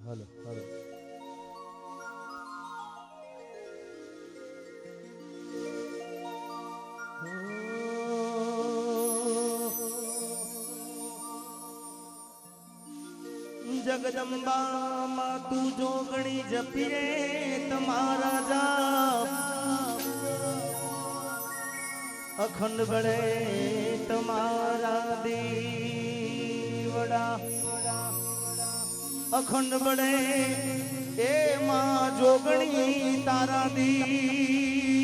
Hello hello. Jagdamba માં તું જોગણી જપીએ તમારા જાપ અખંડ બળે તમારા દીવડા અખંડ બળે એ માં જોગણી તારા દીવડા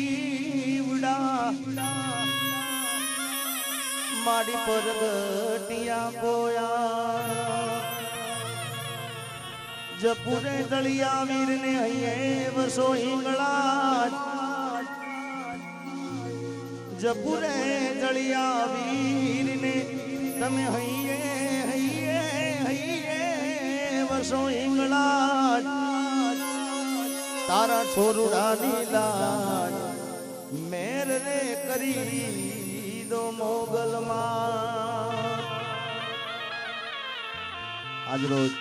માડી પર ગટિયા બોયા જપુરે દળિયા વીર ને હૈયે વસો હિંગળા જપુરે દળિયા વીર ને તમે હૈયે હૈયે હૈયે વસો હિંગળા તારા છોરુડાની લાજ મેર રે કરી દો મોગલમાં આજ રોજ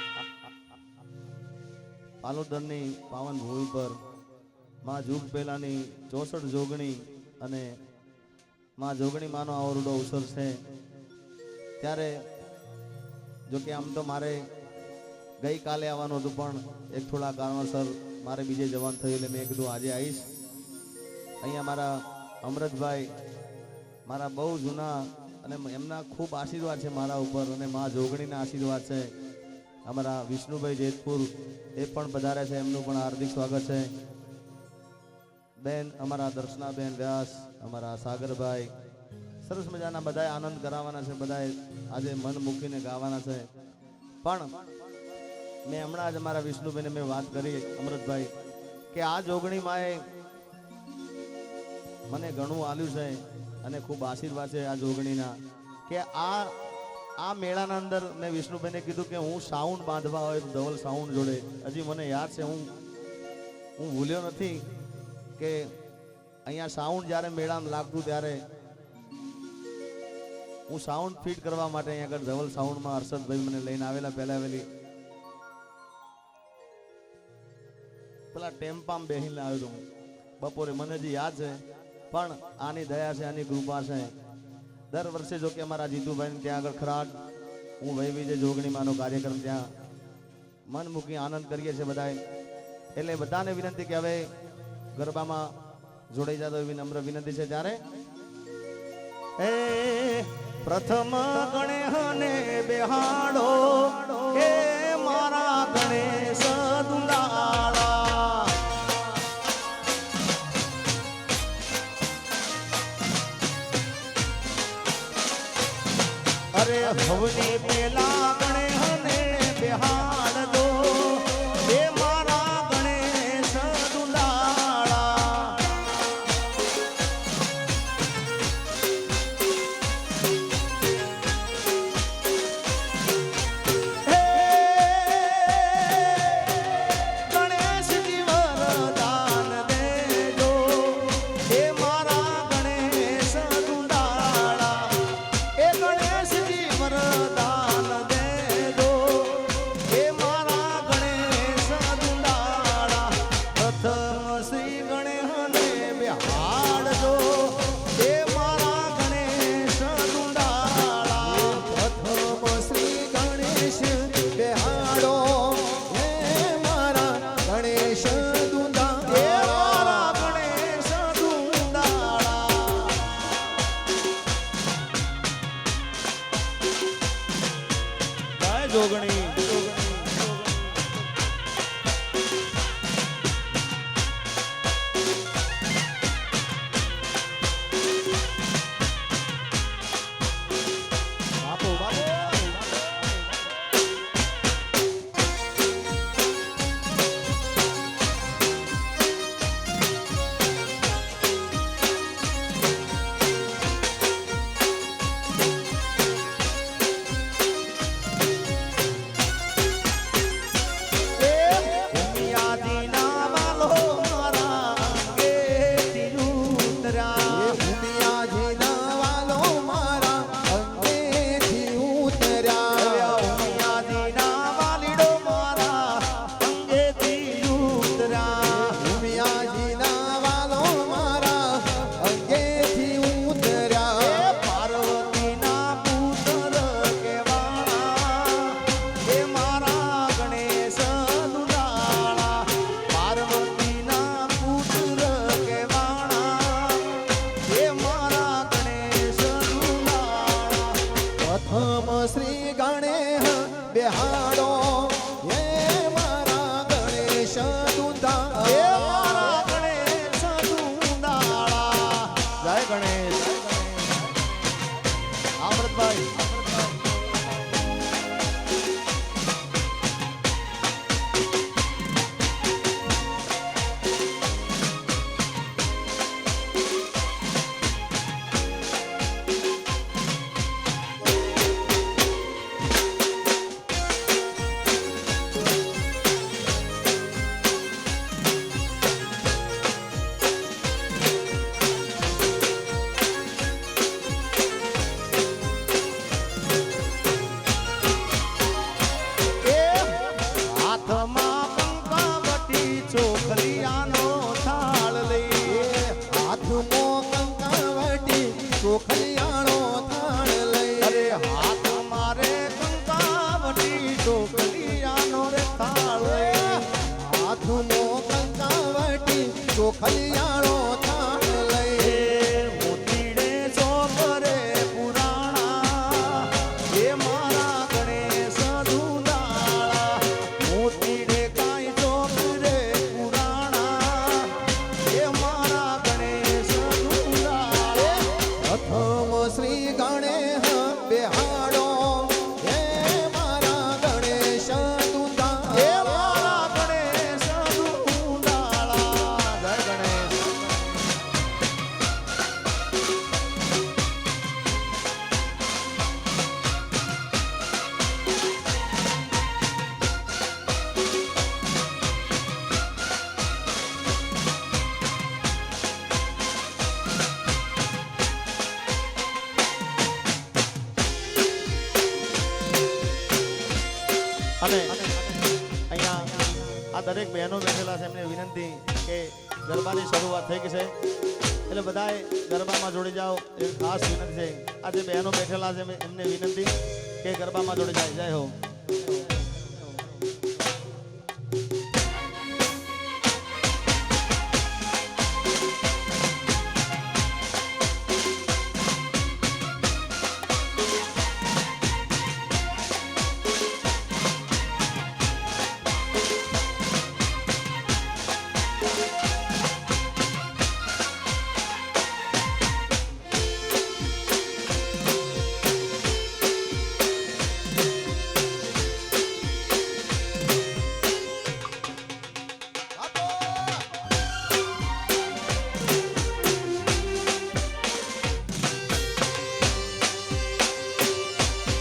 પાલોદરની પાવન ભૂમિ પર માં જુગ પહેલાની 64 જોગણી અને માં જોગણી માનો આવરડો અવસર છે ત્યારે જો કે આમ તો મારે ગઈકાલે આવવાનું હતું પણ એક થોડા કારણોસર મારે બીજે જવાનું થયું એટલે મેં કીધું આજે આવીશ. અહીંયા મારા અમૃતભાઈ મારા બહુ જૂના અને એમના ખૂબ આશીર્વાદ છે મારા ઉપર અને માં જોગણીના આશીર્વાદ છે. અમારા વિષ્ણુભાઈ જેતપુર એ પણ પધારે છે, એમનું પણ હાર્દિક સ્વાગત છે. બેન અમારા દર્શનાબેન વ્યાસ, અમારા સાગરભાઈ સરસ મજાના બધાએ આનંદ કરાવવાના છે, બધાએ આજે મન મૂકીને ગાવાના છે. પણ મેં હમણાં જ અમારા વિષ્ણુભાઈને મેં વાત કરી અમૃતભાઈ કે આ જોગણી માએ મને ઘણું આલ્યું છે અને ખૂબ આશીર્વાદ છે આ જોગણીના કે આ મેળાના અંદર મેં વિષ્ણુભાઈને કીધું કે હું સાઉન્ડ બાંધવા હોય ધવલ સાઉન્ડ જોડે હજી મને યાદ છે, હું ભૂલ્યો નથી કે અહીંયા સાઉન્ડ જ્યારે મેળામાં લાગતું ત્યારે હું સાઉન્ડ ફિટ કરવા માટે અહીંયા આગળ ધવલ સાઉન્ડમાં હર્ષદભાઈ મને લઈને આવેલા. પહેલા આવેલી પેલા ટેમ્પામાં બેહીને આવ્યો હતો બપોરે, મને હજી યાદ છે. પણ આની દયા છે, આની કૃપા છે. દર વર્ષે જો કે અમારા જીતુભાઈ ત્યાં આગળ ખરાટ હું વૈવિધ્ય જોગણી માનો કાર્યક્રમ ત્યાં મન મૂકી આનંદ કરીએ છીએ બધાએ. એટલે બધાને વિનંતી કે હવે ગરબામાં જોડાઈ જતો એવી નમ્ર વિનંતી છે. ત્યારે એ પ્રથમ ગણેશને બેહાડો એ મારા ગણેશ દુલાળા અરે હવની પેલા ગણેશને બેહાડ દો એ મારા ગણેશ દુલાળા હે ગણેશજી વરદાન દેજો એ મારા ગણેશ દુલાળા એ ગણેશ વરદાન દેજો એ મારા ગણેશ દુલાળા પ્રથમ શ્રી ગણેશને બેહાડજો એ મારા ગણેશ દુલાળા પ્રથમ શ્રી ગણેશ બેહાડો એ મારા ગણેશ દુલાળા એ મારા ગણેશ દુલાળા જોગણી બાપુ બાપુ બેહાડો એ મારા ગણેશ દુંદા એ મારા ગણેશ દુંદાળા જય ગણેશ અમૃતભાઈ ચોખલિયાણો થાળ લઈ અરે હાથ મારે કંકાવટી ચોખલિયાનો રે થાળ હાથમો કંકાવટી ચોખલિયાણો થાળ લઈ મોતીડે ચોકરે પુરાણા એ મારા ગણેશ દુંદાળા મોતીડે કાંઈ ચોકરે પુરાણા એ મારા ગણેશ દુંદાળા પ્રથમ શ્રી ગણેશ બેહાડો હે મારા ગણેશ દુંદા એ મારા ગણેશ દુંદાળા જય ગણેશ અને અહીંયા આ દરેક બહેનો બેઠેલા છે એમને વિનંતી કે ગરબાની શરૂઆત થઈ ગઈ છે એટલે બધાએ ગરબામાં જોડી જાઓ એ ખાસ વિનંતી છે આ જે બહેનો બેઠેલા છે એમને વિનંતી કે ગરબામાં જોડી જાય જય હો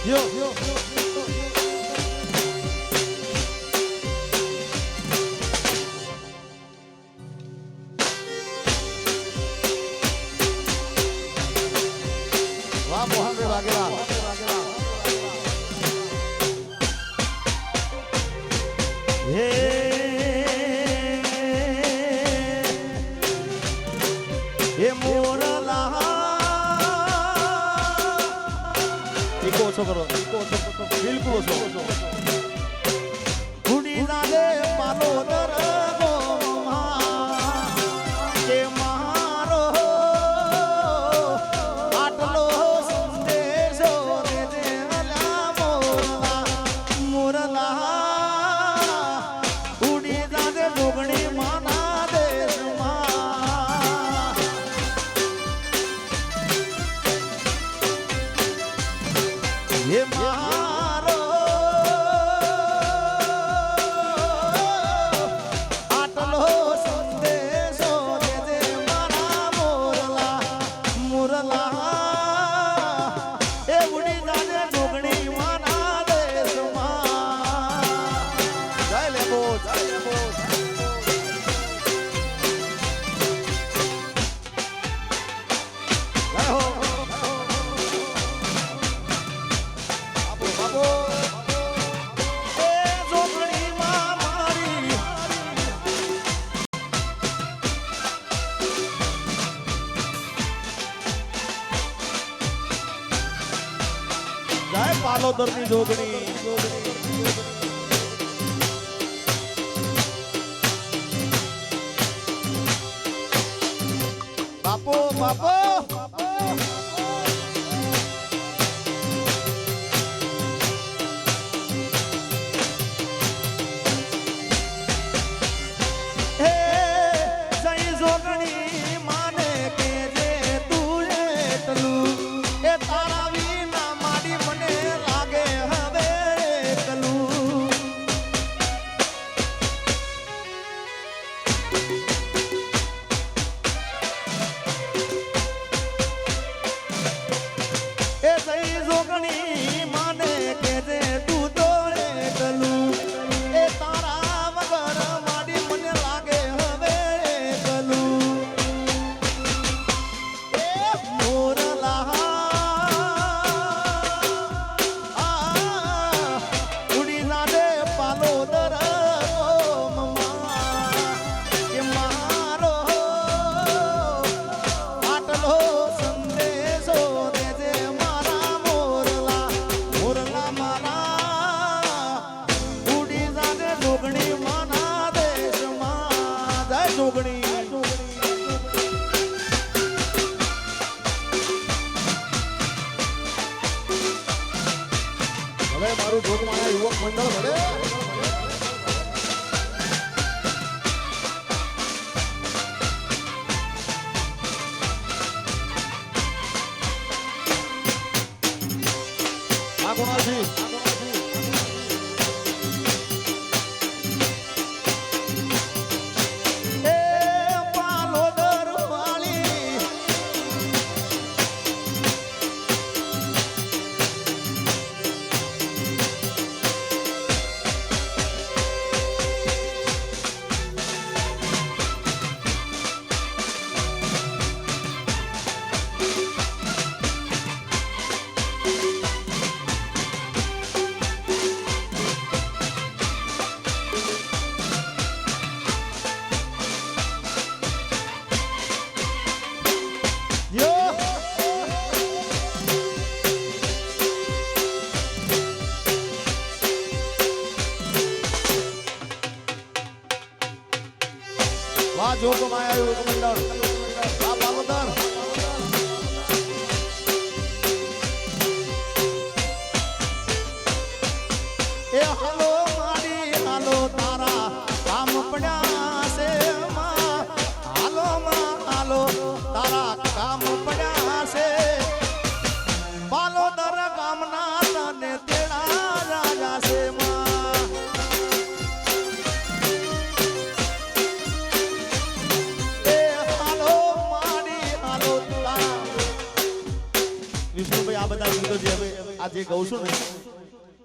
યો વાહ મોહનભાઈ વાઘેલા હે મોરલા ઈકો ઓછો કરો બિલકુલ ઓછો ગુડી દાદે પાલો દરગો કે મારો આટલો સંદેશો રે દે અલા મોરલા મોરલા ગુડી દાદે જોગણી માના દેશમાં હે મારો આટલો સંદેશો દે મારા મોરલા મોરલા એ ઉડી જાને જોગણી માના દેશમાં જય લેબો જય લેબો જય હો પાલોદરની જોગણી બાપો બાપો મંડળ ભલે આ કોણાથી વાહ જોગમાં આવ્યું મંડળ આ પાલોદર એ હાલો મારી હાલો તારા કામ પડ્યા છે માં હાલો તારા કામ પડ્યા છે પાલોદર ગામના તને તેડા રાજા છે માં વિષ્ણુભાઈ આ બધા ગીતો જે હવે આ જે ગાઉં છું ને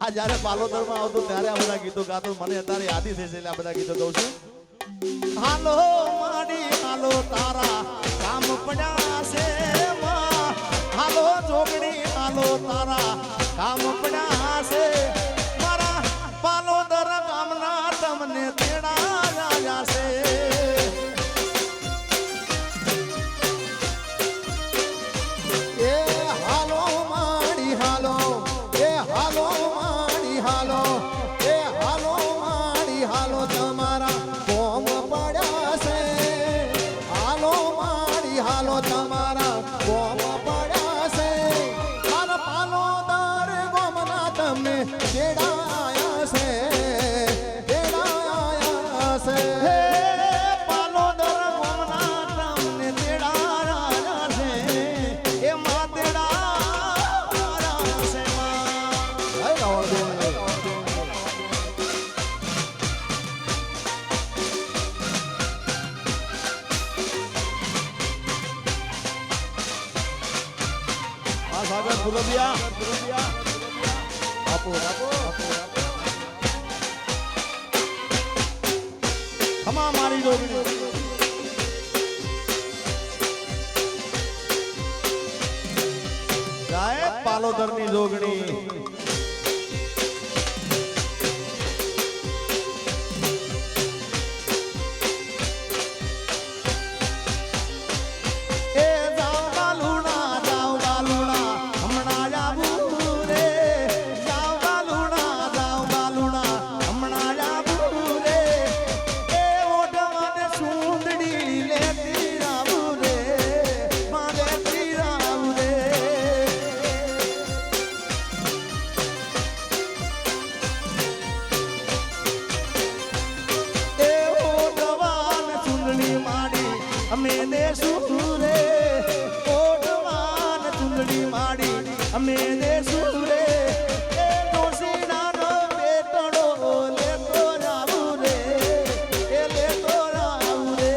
આ જ્યારે પાલોદરમાં આવતો ત્યારે આ બધા ગીતો ગાતો મને અત્યારે યાદ છે એટલે આ બધા ગીતો ગાઉં છું હાલો માડી હાલો તારા કામ પડ્યા છે માં હાલો જોગણી હાલો તારા કામ પડ્યા છે મારા પાલોદર ગામના તમને તેડા રાજા છે સાગર ગુરબિયા આપો ખમા મારી જોગણી ગાય પાલોદરની જોગણી અમે દેશું રે ઓઢવાન ચુંદડી માડી અમે દેશું રે એ ડોસીનાનો બેટડો લેતો રાવું રે એ લેતો રાવું રે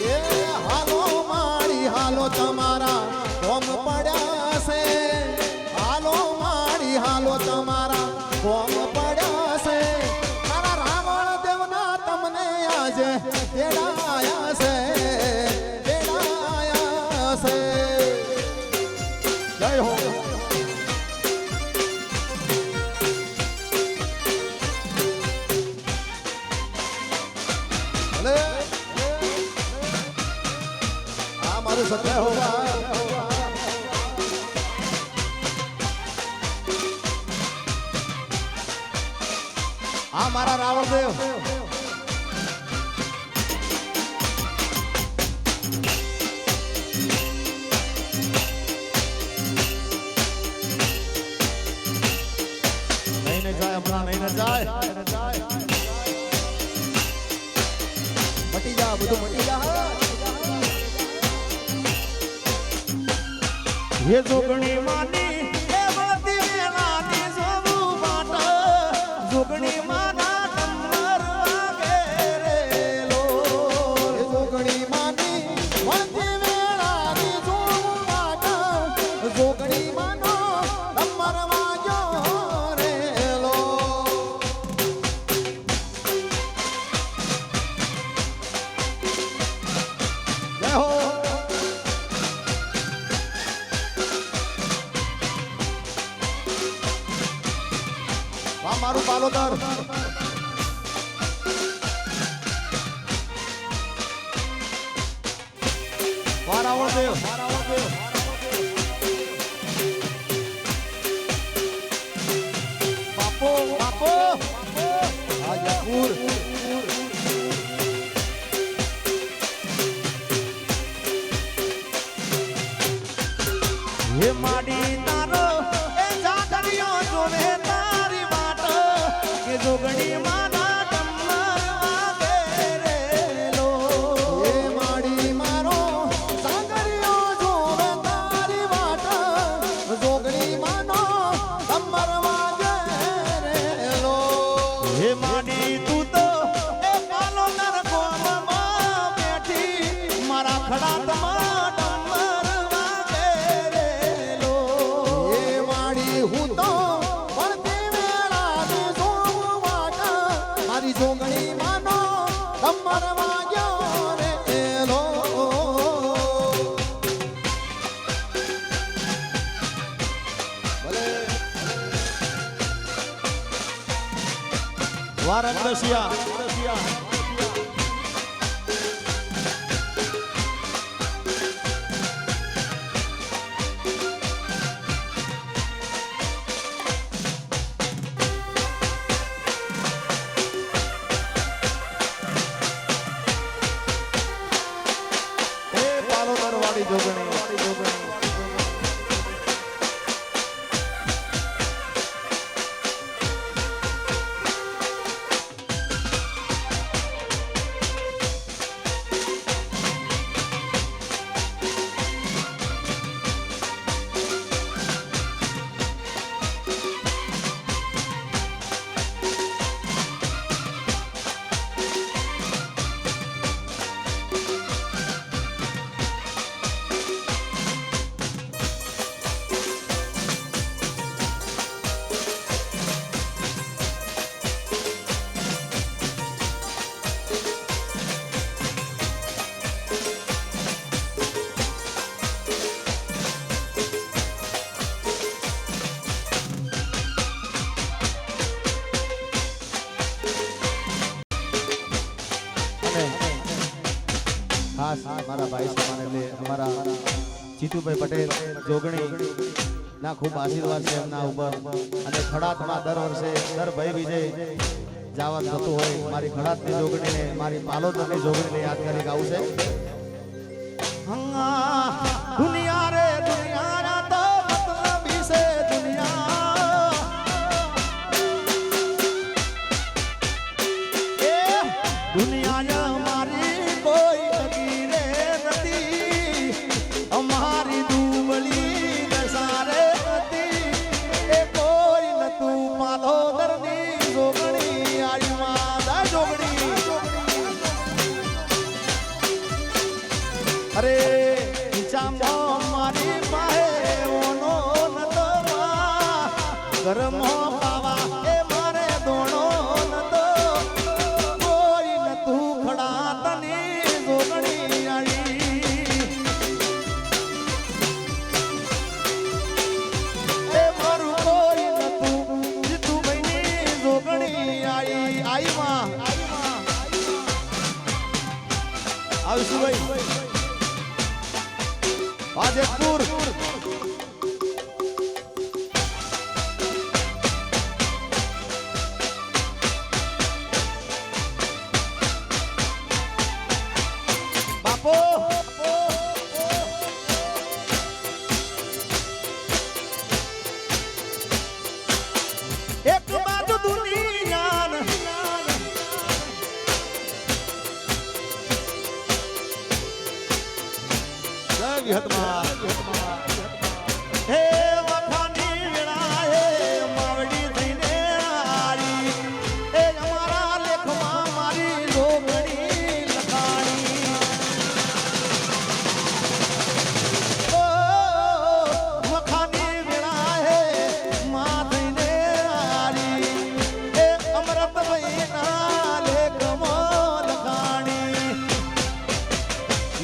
એ હાલો માડી હાલો તમારા કોમ પડ્યા છે હાલો માડી હાલો તમારા કોમ પડ્યા છે મારા રાવણ દેવના તમને આજે તેડાયા છે જય હો ભલે આ મારું સત્ય હોવા આ મારા રાવણદેવ હે જોગણી માની એ વળતી વેળાની જોવું વાટ જોગણી માના ડમર વાગે રે લો એ જોગણી માની વળતી વેળાની જોવું વાટ જોગણી માનો નંબર વાગ્યો રેલો જય હો વાહ મારું પાલોદર વારાવળ દેવ બાપો બાપો હાજરપુર હે માડી તારો એ જાગરિયો જોવે તારી વાટ કે જોગણી માના ડમર વાગે રે લો એ માડી મારો સાગરિયો જોવે તારી વાટ જોગણી માનો નંબર વાગે રેલો હે માડી તું તો એ કાલો નર કોમમાં બેઠી મારા ખડાતમાં ડમર વાગે રે લો એ માડી હું તો વળતી વેળાની જોવું વાટ મારી જોગણી માનો નંબર વાગ્યો રેલો ભલે વારંગસિયા એ પાલોદર વાળી જોગણી ખાસ મારા ભાઈ સમાન એટલે અમારા જીતુભાઈ પટેલ જોગણી ના ખૂબ આશીર્વાદ છે એમના ઉપર અને ખડાતમાં દર વર્ષે દર ભાઈ વિજય જાવા થતું હોય મારી ખડાતની જોગણીને મારી પાલોદરની જોગણીને યાદ કરી ગાવું છે દુનિયા રે દુનિયા તો મતલબી છે દુનિયા એ દુનિયા મારી કોઈ તકીરે નથી અમારી દુબળી દસારે હતી એ કોઈ નતું પાલોદરની જોગણી આઈ માદા જોગણી અરે ચામો મારી પાસે ઓનો નતો ઘરમાં પાવા એ મારે દોણો નતો કોઈ નતું ખડાતની જોગણી આઈ એ મારું કોઈ નતું જીતુભાઈની જોગણી આઈ આઈ માં આવીશું ભાઈ હાજરપુર બાપો એક બાજુ દુનિયા જય વિહતમાં હે વખાની વેળાએ માવડી થઈને આરી એ અમારા લેખમાં મારી જોગણી લખાણી ઓ વખાની વેળાએ માં થઈને આરી એ અમરતભાઈના લેખમાં લખાણી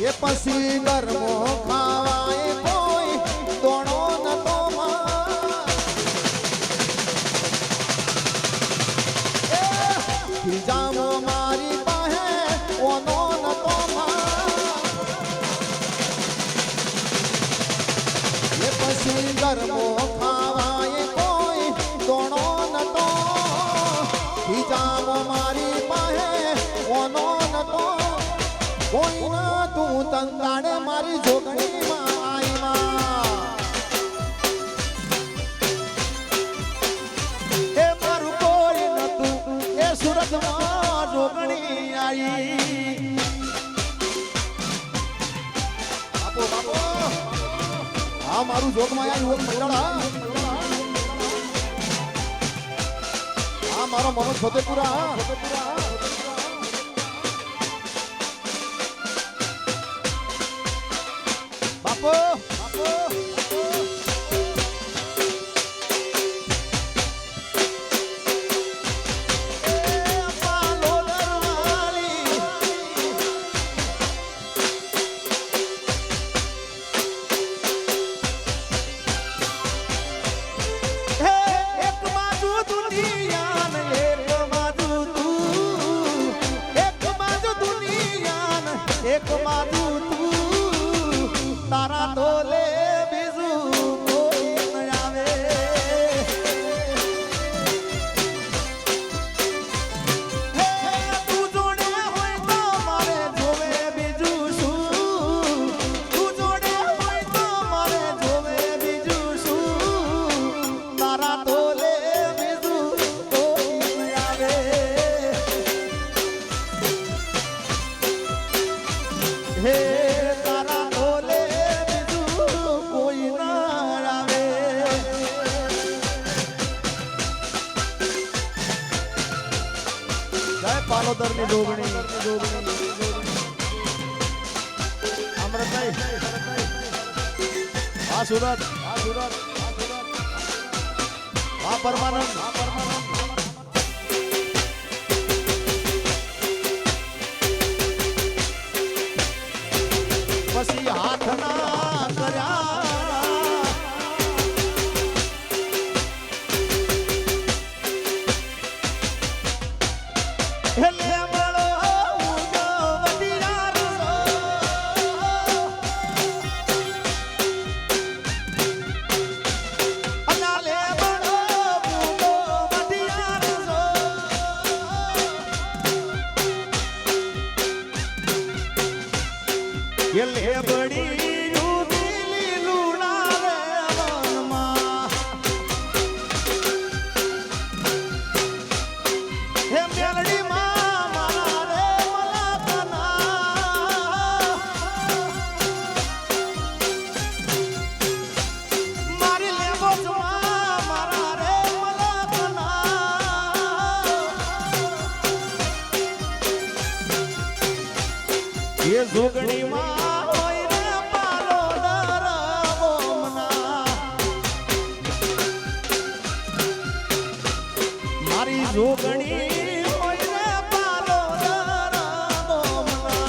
એ પછી ગરમો ખાવાય કોઈ દોણો નતો જામો મારી પાસે ઓનો નતો એ પછી ગરમો ખાવાય કોઈ દોણો નતો જામો મારી પાસે ઓનો નતો કોઈ ના તું તંગાડે મારી જોગણી માં આઈમાં એ મારું કોઈ નતું એ સુરતમાં જોગણી આવી બાપો બાપો આ મારું જોગમાં આવ્યું મંડળા આ મારો મનોજ ફતેપુરા બાપો બાપો એક બાજુ તું તારા તોલે બીજું કોઈ ન આવે હે તું જોડે હોય તો મારે જોવે બીજું શું તું જોડે હોય તો મારે જોવે બીજું શું તારા તોલે બીજું કોઈ ન આવે હે તારા બોલે બીજું કોઈ ના આવે જય પાલોદરની જોગણી અમૃતભાઈ આ સુરત આ પરમાનંદ પછી હાથ ના કર્યા હેલે મળો ઉગો વટીરા રસો અનાલે મળો ઉગો વટીરા રસો હેલે બડી રૂબીલી લુણા રે મનમાં હે મેલડી માં મારા રે મલાકના મારી લેબો જમા મારા રે મલાકના એ જોગણી માં જોગણી હોય રે પાલોદર ગોમના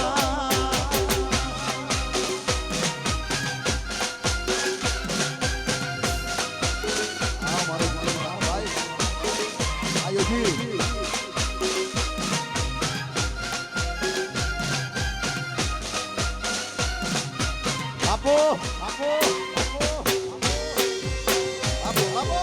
આ મારો ભાઈ આયોજી આપો આપો આપો આપો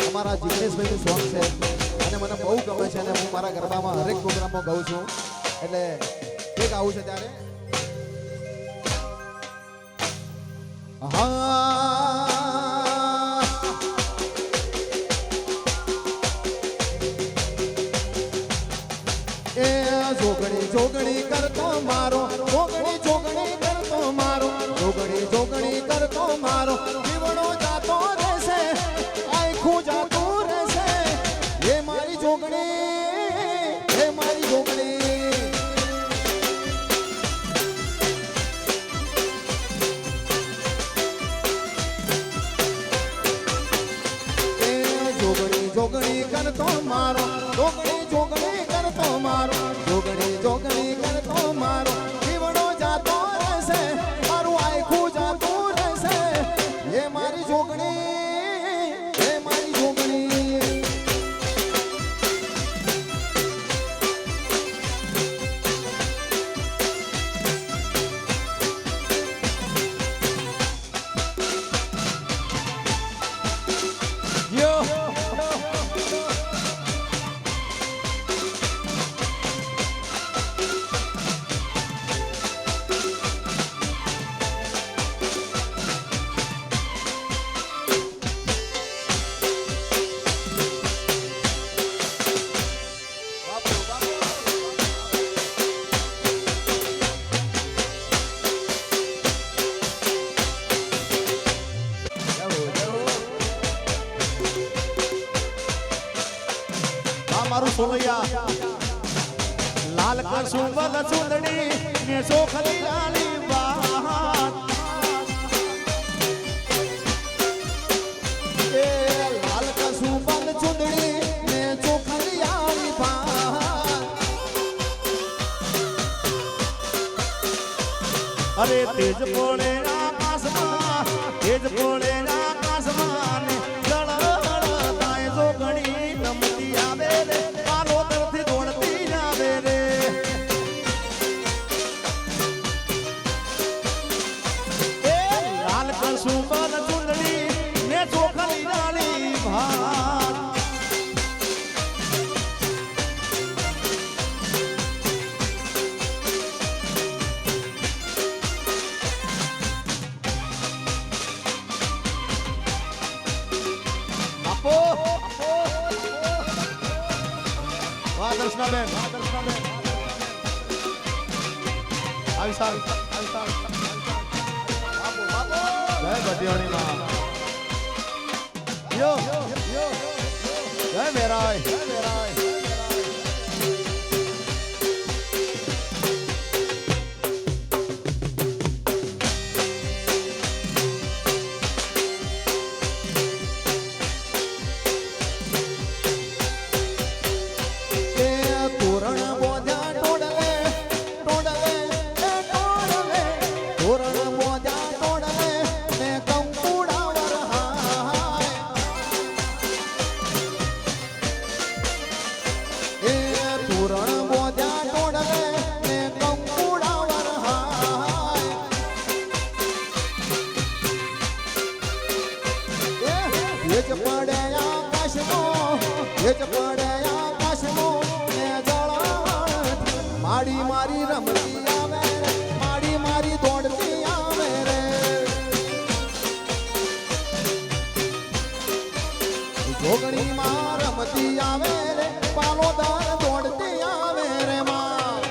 અમારા જિગ્નેશભાઈનું સોંગ છે અને મને બહુ ગમે છે અને હું મારા ગરબામાં હરેક પ્રોગ્રામમાં ગાઉં છું એટલે એ ગાવું છે ત્યારે હા જોગણી કરતો મારો જોગણી કરતો મારો જોગણી કરતો મારો જીવડો જાતો રહેશે આખું જાતું રહેશે એ મારી જોગણી જોગણી કરતો મારો જોગણી કરતો મારો જોગણી કરતો મારો જીવડો જાતો રહેશે મારું આખું જાતું રહેશે એ મારી જોગણી મારું સોલૈયા લાલ કસુંબલ સુંદડી ને સોખલી લાલી વાત એ લાલ કસુંબલ સુંદડી ને ચોખલી લાલી વાત અરે તેજ પડે આકાશમાં તેજ પડે આકાશમાં ને જળતાય જોગણી રમતી આવે રે પાલો તરથી દોડતી આવે રે એ લાલ કસુંબલ ચૂંદડી ને ચોખલી લાલી ભાત દર્શનાબેન આવી સાલ જય ભટિયાણી માં યો જય મેરાય માડી મારી રમતી આવે રે માડી મારી દોડતી આવે રે જોગણી માં રમતી આવે રે પાલોદાર દોડતી આવે રે માં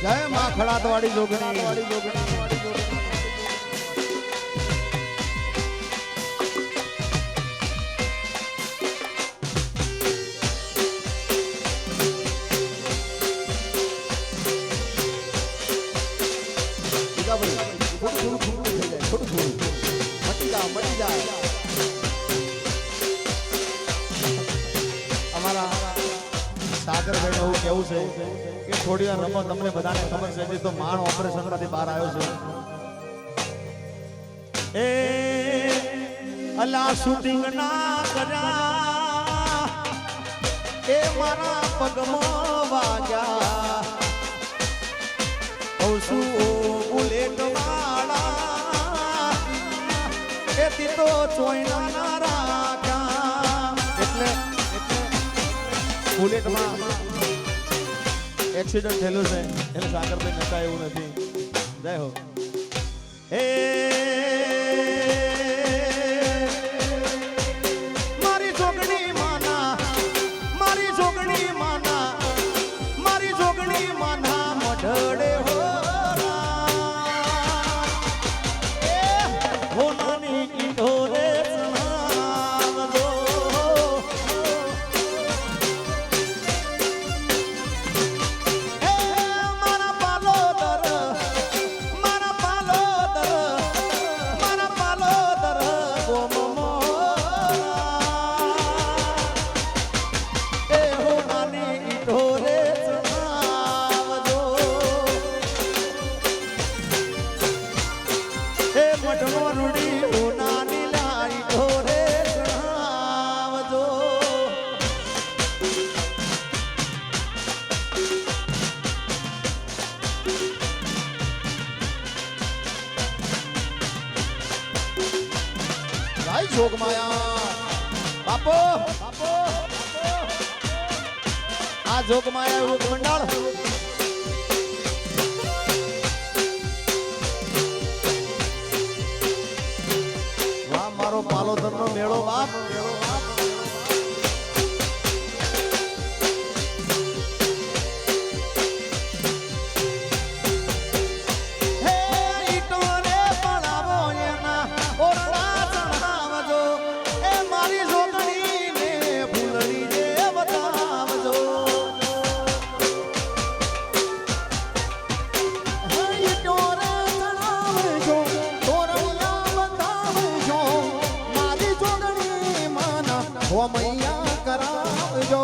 જય માં ખડાતવાડી જોગણી સાગરભાઈ એવું કેવું છે કે થોડી વાર રમો તમને બધાને ખબર છે હજી તો માણ ઓપરેશન માંથી બહાર આવ્યો છે એ અલા શૂટિંગ ના કર્યા એ મારા પગમાં વાગ્યા ઓસુ બુલેટ વાળા એ તીતો ચોઈના ના રાખ્યા એટલે બુલેટમાં એક્સિડન્ટ થયેલું છે એટલે સાગરભાઈ નકા એવું નથી જય હો એ જોગણી માના મઢડે હો હોનાની ઈંઢોરે ચણાવજો હે મારા પાલોદર મારા પાલોદર મારા પાલોદર ગોમમો એ હોનાની ઈંઢોરે ચણાવજો એ મઢનો રૂડી હોનાની લાઈ ઢોરે ચણાવજો રાઈ જોગમાયા બાપો બાપો આ જોગમાયા યુવક મંડળ વાહ મારો પાલોદરનો મેળો બાપ હે ઈટોરે પડાવો એના ઓરડા ચણાવજો એ મારી જોગણીને ફૂલડી જે બતાવજો હે ઈટોરે ચણાવજો તોરણિયા બતાવજો મારી જોગણી માના હોમૈયા કરાવજો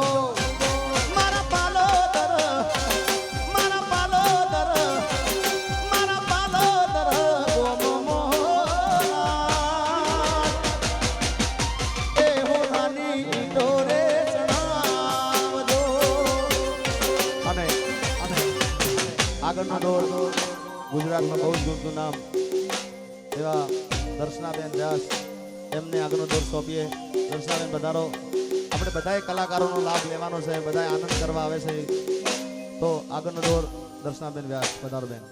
મારા પાલોદર મારા પાલોદર મારા પાલોદર ગોમમો એ હોનાની ઈંઢોરે ચણાવજો અને આગળનો દોર ગુજરાતમાં બહુ જ ગમતું નામ એવા દર્શનાબેન વ્યાસ એમને આગળનો દોર સોંપીએ. દર્શનાબેન પધારો. આપણે બધાએ કલાકારોનો લાભ લેવાનો છે, બધાએ આનંદ કરવા આવે છે, તો આગળનો દોર દર્શનાબેન વ્યાસ પધારો બેન.